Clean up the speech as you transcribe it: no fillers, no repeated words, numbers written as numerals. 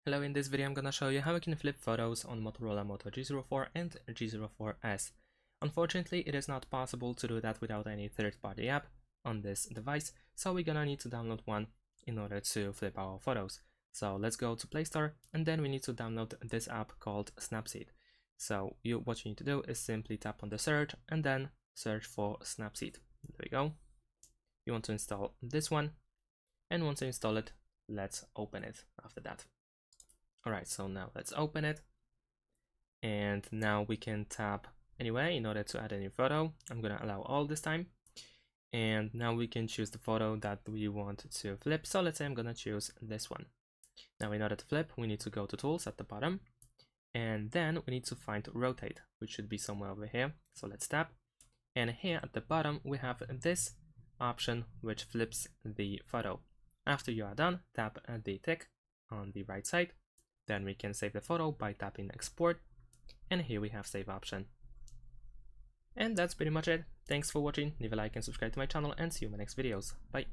Hello, in this video I'm gonna show you how you can flip photos on Motorola Moto G04 and G04s. Unfortunately, it is not possible to do that without any third-party app on this device, so we're gonna need to download one in order to flip our photos. So let's go to Play Store, and then we need to download this app called Snapseed. So what you need to do is simply tap on the search and then search for Snapseed. There we go. You want to install this one, and once you install it, let's open it after that. Alright, so now let's open it, and now we can tap anyway in order to add a new photo. I'm gonna allow all this time, and now we can choose the photo that we want to flip. So let's say I'm gonna choose this one. Now in order to flip, we need to go to Tools at the bottom, and then we need to find Rotate, which should be somewhere over here. So let's tap, and here at the bottom we have this option which flips the photo. After you are done, tap the tick on the right side. Then we can save the photo by tapping export, and here we have save option. And that's pretty much it. Thanks for watching, leave a like and subscribe to my channel, and see you in my next videos. Bye.